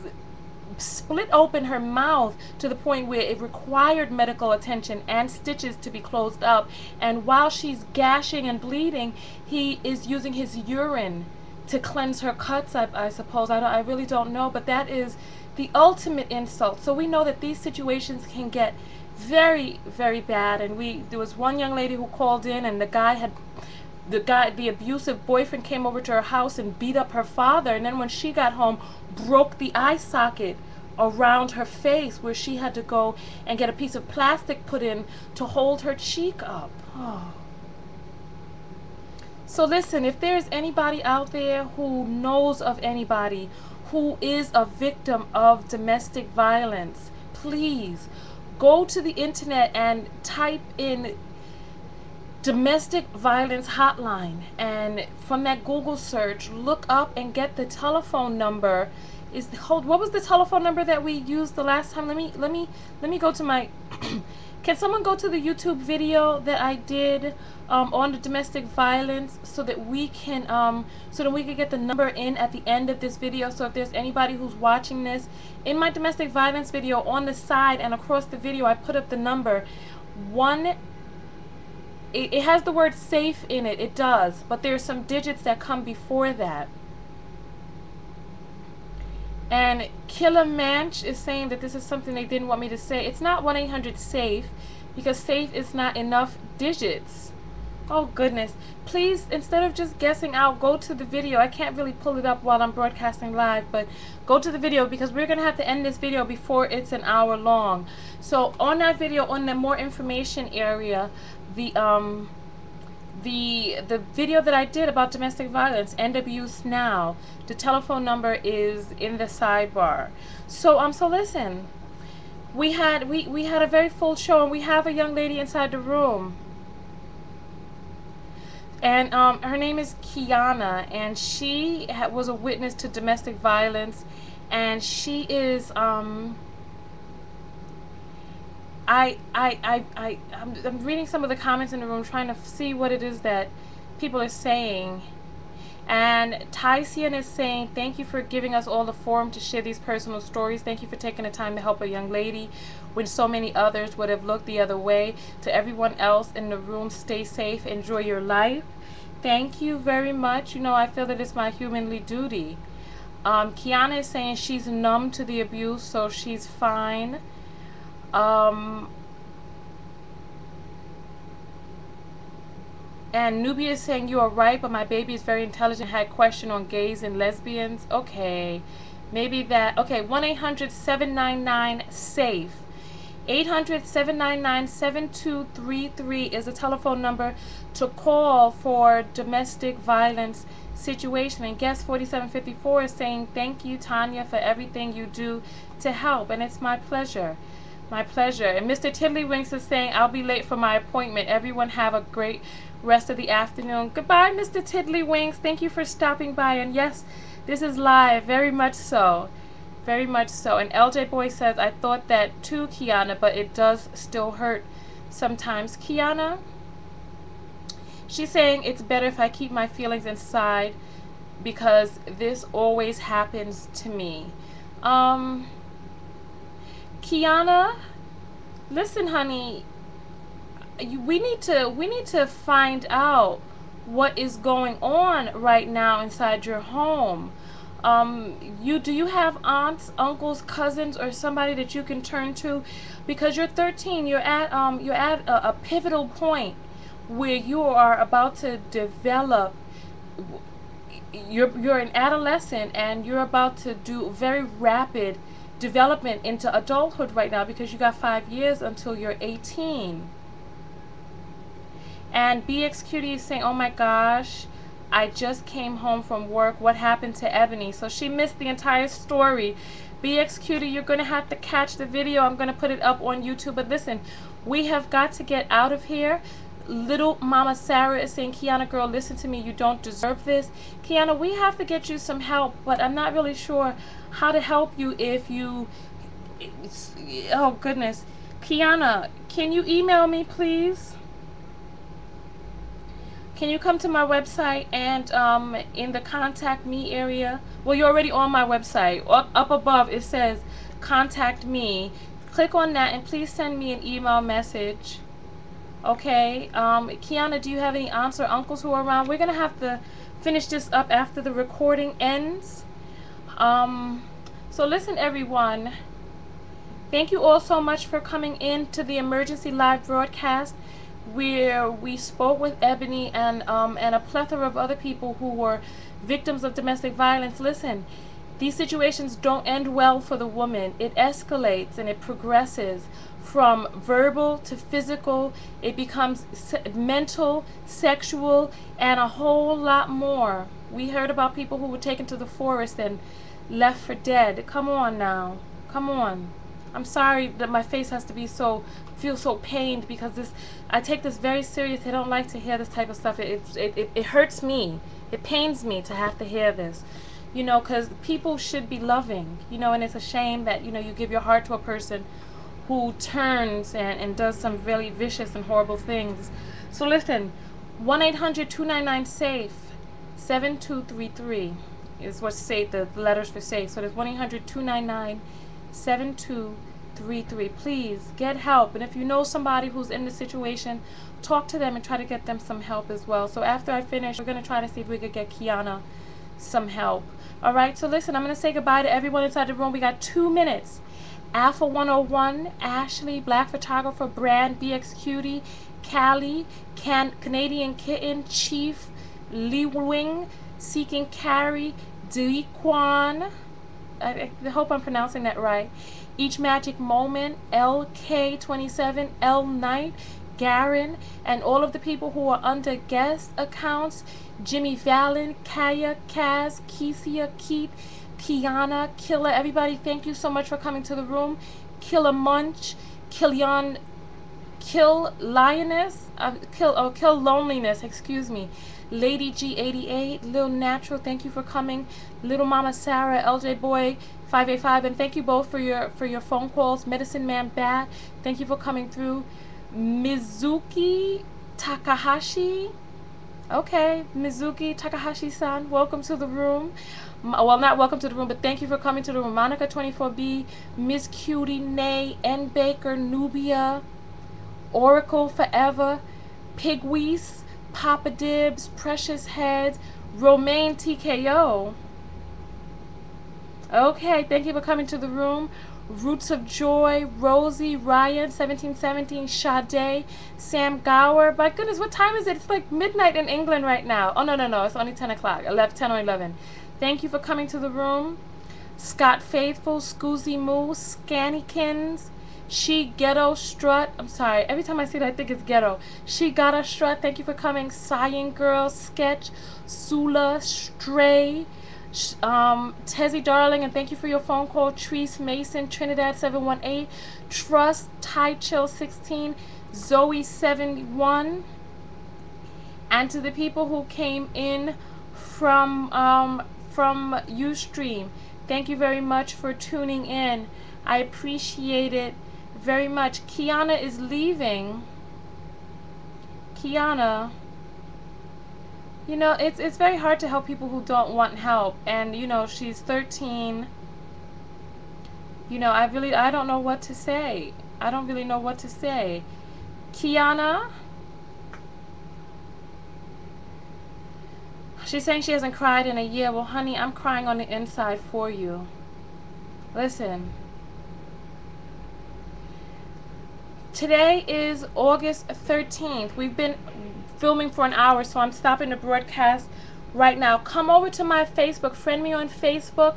split open her mouth to the point where it required medical attention and stitches to be closed up. And while she's gashing and bleeding, he is using his urine to cleanse her cuts, I suppose. I really don't know, but that is the ultimate insult. So we know that these situations can get very, very bad. And there was one young lady who called in, and the abusive boyfriend came over to her house and beat up her father, and then when she got home, broke the eye socket around her face, where she had to go and get a piece of plastic put in to hold her cheek up. Oh. So listen, if there's anybody out there who knows of anybody who is a victim of domestic violence, please go to the internet and type in domestic violence hotline, and from that Google search, look up and get the telephone number. What was the telephone number that we used the last time? Let me go to my can someone go to the YouTube video that I did on the domestic violence, so that we can get the number in at the end of this video. So if there's anybody who's watching this, in my domestic violence video, on the side and across the video, I put up the number. It has the word safe in it. It does, but there's some digits that come before that. And Killer Manch is saying that this is something they didn't want me to say. It's not 1-800-SAFE, because SAFE is not enough digits. Oh goodness. Please, instead of just guessing out, go to the video. I can't really pull it up while I'm broadcasting live, but go to the video, because we're going to have to end this video before it's an hour long. So on that video, on the more information area, the video that I did about domestic violence, end abuse now, the telephone number is in the sidebar. So so listen, we had a very full show, and we have a young lady inside the room, and her name is Kiana, and she was a witness to domestic violence, and she is I'm reading some of the comments in the room, trying to see what it is that people are saying. And Tycian is saying, thank you for giving us all the forum to share these personal stories. Thank you for taking the time to help a young lady when so many others would have looked the other way. To everyone else in the room, stay safe, enjoy your life. Thank you very much. You know, I feel that it's my humanly duty. Kiana is saying she's numb to the abuse, so she's fine. And Nubia is saying you are right, but my baby is very intelligent. Had question on gays and lesbians. Okay, maybe that. Okay, 1-800-799-SAFE. 800-799-7233 is a telephone number to call for domestic violence situation. And guest 4754 is saying thank you, Tanya, for everything you do to help, and it's my pleasure. My pleasure. And Mr. Tiddlywinks is saying I'll be late for my appointment. Everyone have a great rest of the afternoon. Goodbye, Mr. Tiddlywinks. Thank you for stopping by. And yes, this is live. Very much so. Very much so. And LJ Boy says, I thought that too, Kiana, but it does still hurt sometimes. Kiana, she's saying it's better if I keep my feelings inside because this always happens to me. Kiana, listen, honey, we need to find out what is going on right now inside your home. Do you have aunts, uncles, cousins, or somebody that you can turn to? Because you're 13, you're at a pivotal point where you are about to develop. You're an adolescent and you're about to do very rapid development into adulthood right now because you got 5 years until you're 18. And BX Cutie is saying, oh my gosh, I just came home from work. What happened to Ebony? So she missed the entire story. BX Cutie, you're going to have to catch the video. I'm going to put it up on YouTube. But listen, we have got to get out of here. Little Mama Sarah is saying, Kiana girl, listen to me. You don't deserve this. Kiana, we have to get you some help, but I'm not really sure how to help you if you... Oh, goodness. Kiana, can you email me, please? Can you come to my website and in the contact me area, well, you're already on my website. Up above it says contact me. Click on that and please send me an email message. Okay, Kiana, do you have any aunts or uncles who are around? We're gonna have to finish this up after the recording ends. So listen, everyone, thank you all so much for coming in to the emergency live broadcast where we spoke with Ebony and a plethora of other people who were victims of domestic violence. Listen, these situations don't end well for the woman. It escalates and it progresses from verbal to physical. It becomes mental, sexual, and a whole lot more. We heard about people who were taken to the forest and left for dead. Come on now. Come on. I'm sorry that my face has to be feel so pained because I take this very serious. I don't like to hear this type of stuff. It hurts me. It pains me to have to hear this. You know, because people should be loving. You know, and it's a shame that, you know, you give your heart to a person who turns and does some really vicious and horrible things. So listen, 1-800-299-SAFE, 7233 is what's safe, the letters for safe. So there's 1-800-299-7233. Please get help. And if you know somebody who's in the situation, talk to them and try to get them some help as well. So after I finish, we're going to try to see if we could get Kiana some help. All right, so listen, I'm going to say goodbye to everyone inside the room. We got 2 minutes. Alpha 101, Ashley, Black Photographer, Brand, BX Cutie, Callie, Canadian Kitten, Chief, Lee Wing, Seeking Carrie, Dequan, I hope I'm pronouncing that right, Each Magic Moment, LK27, L Knight, Garen, and all of the people who are under guest accounts, Jimmy Valen, Kaya, Kaz, Kesia, Keith, Kiana, Killer, everybody, thank you so much for coming to the room. Killer Munch, Killian, Kill Lioness, Kill Loneliness, excuse me. Lady G88, Lil Natural, thank you for coming. Little Mama Sarah, LJ Boy 585, and thank you both for your phone calls. Medicine Man Bat, thank you for coming through. Mizuki Takahashi, okay, Mizuki Takahashi-san, welcome to the room. Well, not welcome to the room, but thank you for coming to the room. Monica 24B, Miss Cutie, Nay, N Baker, Nubia, Oracle Forever, Pigwees, Papa Dibs, Precious Heads, Romaine TKO. Okay, thank you for coming to the room. Roots of Joy, Rosie, Ryan, 1717, Sade, Sam Gower. My goodness, what time is it? It's like midnight in England right now. Oh, no, it's only 10 o'clock, 10 or 11. Thank you for coming to the room. Scott Faithful, Scoozy Moo, Scannykins, She Ghetto Strut. I'm sorry, every time I see that I think it's ghetto. She Gotta Strut, thank you for coming. Sighing Girl, Sketch, Sula, Stray, Tezzy Darling, and thank you for your phone call. Treese Mason, Trinidad 718, Trust, Ty Chill 16, Zoe 71, and to the people who came in from Ustream, thank you very much for tuning in. I appreciate it very much. Kiana is leaving. Kiana, you know, it's very hard to help people who don't want help, and you know, she's 13. You know, I don't know what to say. I don't really know what to say. Kiana, she's saying she hasn't cried in a year. Well, honey, I'm crying on the inside for you. Listen, today is August 13th. We've been filming for an hour, so I'm stopping the broadcast right now. Come over to my Facebook, friend me on Facebook,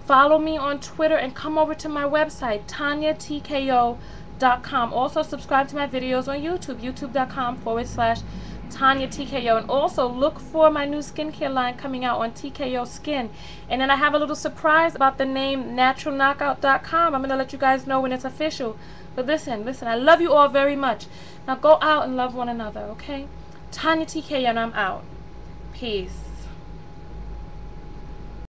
follow me on Twitter, and come over to my website, TanyaTKO.com. Also subscribe to my videos on YouTube, youtube.com/TanyaTKO, and also look for my new skincare line coming out on TKO Skin. And then I have a little surprise about the name naturalknockout.com. I'm going to let you guys know when it's official. But listen, I love you all very much. Now go out and love one another, okay? Tanya TKO, and I'm out. Peace.